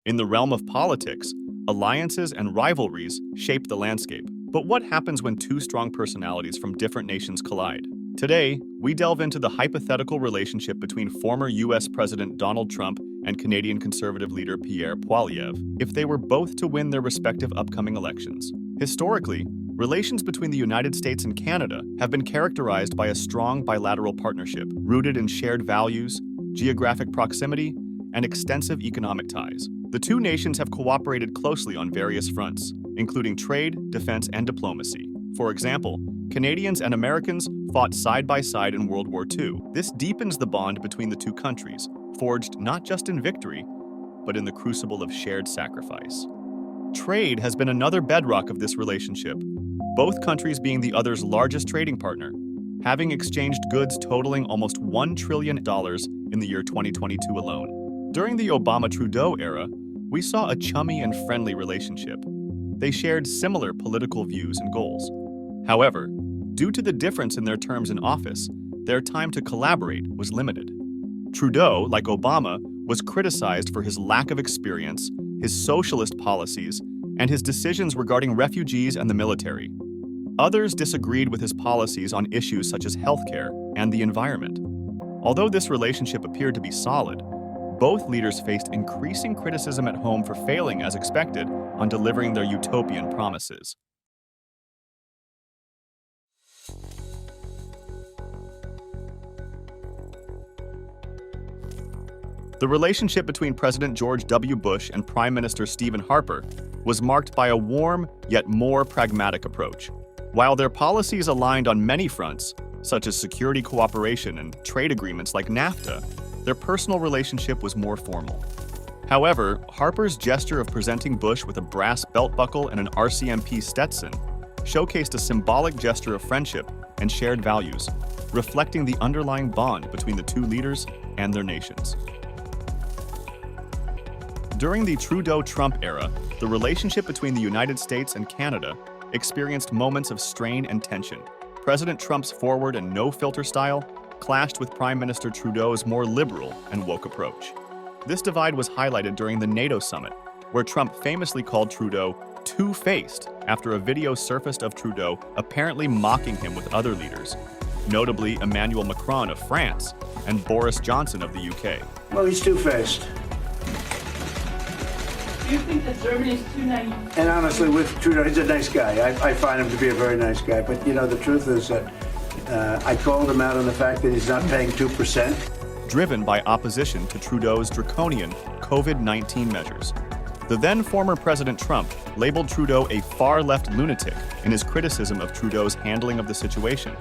In the realm of politics, alliances and rivalries shape the landscape. But what happens when two strong personalities from different nations collide? Today, we delve into the hypothetical relationship between former US President Donald Trump and Canadian Conservative leader Pierre Poilievre if they were both to win their respective upcoming elections. Historically, relations between the United States and Canada have been characterized by a strong bilateral partnership rooted in shared values, geographic proximity, and extensive economic ties. The two nations have cooperated closely on various fronts, including trade, defense, and diplomacy. For example, Canadians and Americans fought side by side in World War II. This deepens the bond between the two countries, forged not just in victory, but in the crucible of shared sacrifice. Trade has been another bedrock of this relationship, both countries being the other's largest trading partner, having exchanged goods totaling almost $1 trillion in the year 2022 alone. During the Obama-Trudeau era, we saw a chummy and friendly relationship. They shared similar political views and goals. However, due to the difference in their terms in office, their time to collaborate was limited. Trudeau, like Obama, was criticized for his lack of experience, his socialist policies, and his decisions regarding refugees and the military. Others disagreed with his policies on issues such as healthcare and the environment. Although this relationship appeared to be solid, both leaders faced increasing criticism at home for failing, as expected, on delivering their utopian promises. The relationship between President George W. Bush and Prime Minister Stephen Harper was marked by a warm, yet more pragmatic approach. While their policies aligned on many fronts, such as security cooperation and trade agreements like NAFTA, their personal relationship was more formal. However, Harper's gesture of presenting Bush with a brass belt buckle and an RCMP Stetson showcased a symbolic gesture of friendship and shared values, reflecting the underlying bond between the two leaders and their nations. During the Trudeau-Trump era, the relationship between the United States and Canada experienced moments of strain and tension. President Trump's forward and no-filter style clashed with Prime Minister Trudeau's more liberal and woke approach. This divide was highlighted during the NATO summit, where Trump famously called Trudeau two-faced after a video surfaced of Trudeau apparently mocking him with other leaders, notably Emmanuel Macron of France and Boris Johnson of the UK. Well, he's two-faced. Do you think that Germany is too naive? And honestly, with Trudeau, he's a nice guy. I find him to be a very nice guy. But, you know, the truth is that I called him out on the fact that he's not paying 2%. Driven by opposition to Trudeau's draconian COVID-19 measures. The then former President Trump labeled Trudeau a far-left lunatic in his criticism of Trudeau's handling of the situation,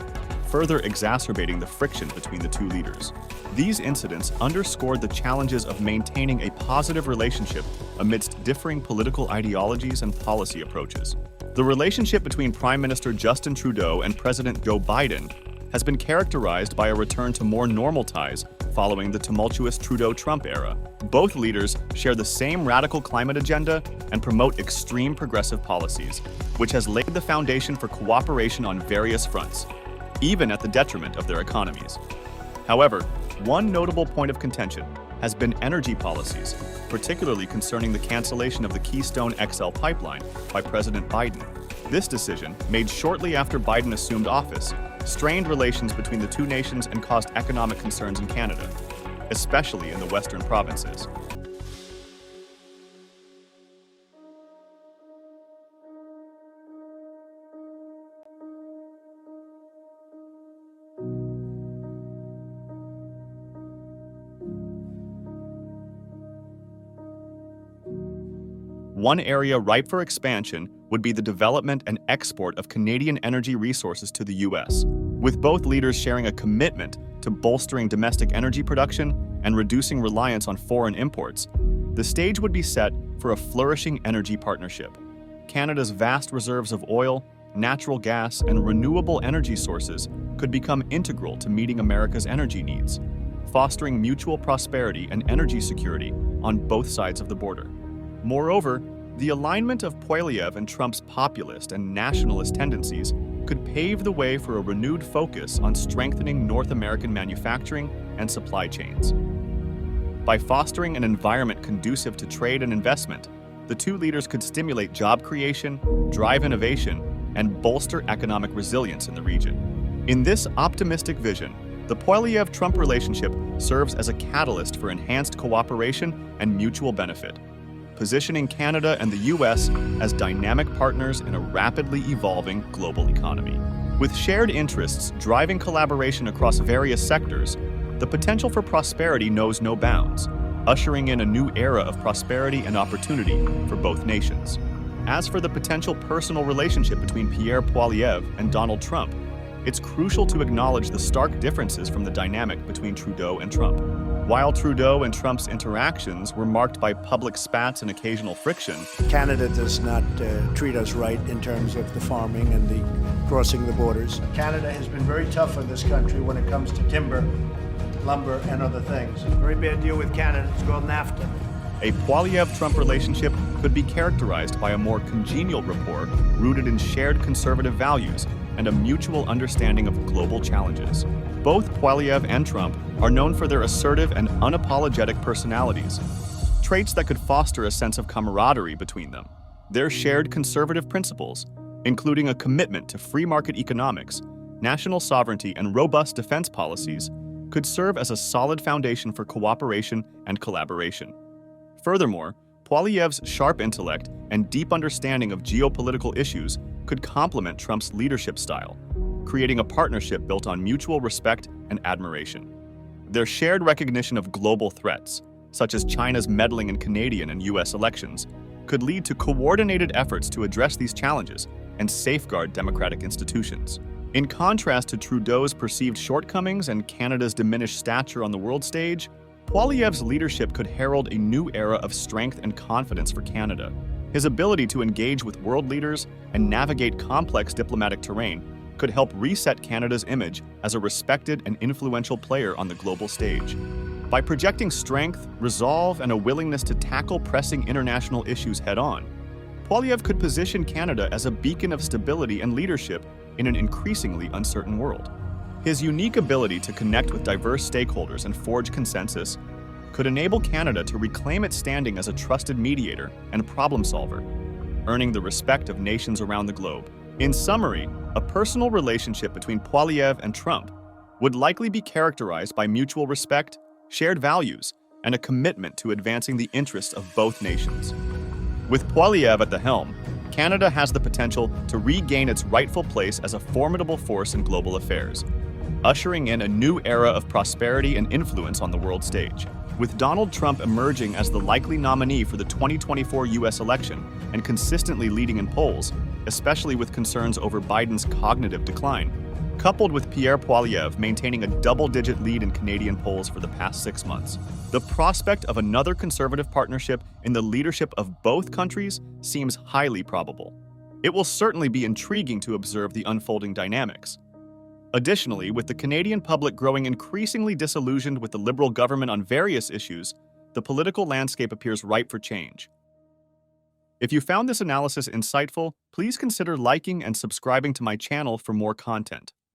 further exacerbating the friction between the two leaders. These incidents underscored the challenges of maintaining a positive relationship amidst differing political ideologies and policy approaches. The relationship between Prime Minister Justin Trudeau and President Joe Biden has been characterized by a return to more normal ties following the tumultuous Trudeau-Trump era. Both leaders share the same radical climate agenda and promote extreme progressive policies, which has laid the foundation for cooperation on various fronts, even at the detriment of their economies. However, one notable point of contention has been energy policies, particularly concerning the cancellation of the Keystone XL pipeline by President Biden. This decision, made shortly after Biden assumed office, strained relations between the two nations and caused economic concerns in Canada, especially in the western provinces. One area ripe for expansion would be the development and export of Canadian energy resources to the US, with both leaders sharing a commitment to bolstering domestic energy production and reducing reliance on foreign imports. The stage would be set for a flourishing energy partnership. Canada's vast reserves of oil, natural gas, and renewable energy sources could become integral to meeting America's energy needs, fostering mutual prosperity and energy security on both sides of the border. Moreover, the alignment of Poilievre and Trump's populist and nationalist tendencies could pave the way for a renewed focus on strengthening North American manufacturing and supply chains. By fostering an environment conducive to trade and investment, the two leaders could stimulate job creation, drive innovation, and bolster economic resilience in the region. In this optimistic vision, the Poilievre-Trump relationship serves as a catalyst for enhanced cooperation and mutual benefit, positioning Canada and the U.S. as dynamic partners in a rapidly evolving global economy. With shared interests driving collaboration across various sectors, the potential for prosperity knows no bounds, ushering in a new era of prosperity and opportunity for both nations. As for the potential personal relationship between Pierre Poilievre and Donald Trump, it's crucial to acknowledge the stark differences from the dynamic between Trudeau and Trump. While Trudeau and Trump's interactions were marked by public spats and occasional friction, Canada does not treat us right in terms of the farming and the crossing the borders. Canada has been very tough on this country when it comes to timber, lumber, and other things. Very bad deal with Canada. It's called NAFTA. a Poilievre-Trump relationship could be characterized by a more congenial rapport rooted in shared conservative values and a mutual understanding of global challenges. Both Poilievre and Trump are known for their assertive and unapologetic personalities, traits that could foster a sense of camaraderie between them. Their shared conservative principles, including a commitment to free market economics, national sovereignty, and robust defense policies, could serve as a solid foundation for cooperation and collaboration. Furthermore, Poilievre's sharp intellect and deep understanding of geopolitical issues could complement Trump's leadership style, creating a partnership built on mutual respect and admiration. Their shared recognition of global threats, such as China's meddling in Canadian and U.S. elections, could lead to coordinated efforts to address these challenges and safeguard democratic institutions. In contrast to Trudeau's perceived shortcomings and Canada's diminished stature on the world stage, Poilievre's leadership could herald a new era of strength and confidence for Canada. His ability to engage with world leaders and navigate complex diplomatic terrain could help reset Canada's image as a respected and influential player on the global stage. By projecting strength, resolve, and a willingness to tackle pressing international issues head-on, Poilievre could position Canada as a beacon of stability and leadership in an increasingly uncertain world. His unique ability to connect with diverse stakeholders and forge consensus could enable Canada to reclaim its standing as a trusted mediator and problem solver, earning the respect of nations around the globe. In summary, a personal relationship between Poilievre and Trump would likely be characterized by mutual respect, shared values, and a commitment to advancing the interests of both nations. With Poilievre at the helm, Canada has the potential to regain its rightful place as a formidable force in global affairs, ushering in a new era of prosperity and influence on the world stage. With Donald Trump emerging as the likely nominee for the 2024 U.S. election and consistently leading in polls, especially with concerns over Biden's cognitive decline, coupled with Pierre Poilievre maintaining a double-digit lead in Canadian polls for the past 6 months, the prospect of another conservative partnership in the leadership of both countries seems highly probable. It will certainly be intriguing to observe the unfolding dynamics. Additionally, with the Canadian public growing increasingly disillusioned with the Liberal government on various issues, the political landscape appears ripe for change. If you found this analysis insightful, please consider liking and subscribing to my channel for more content.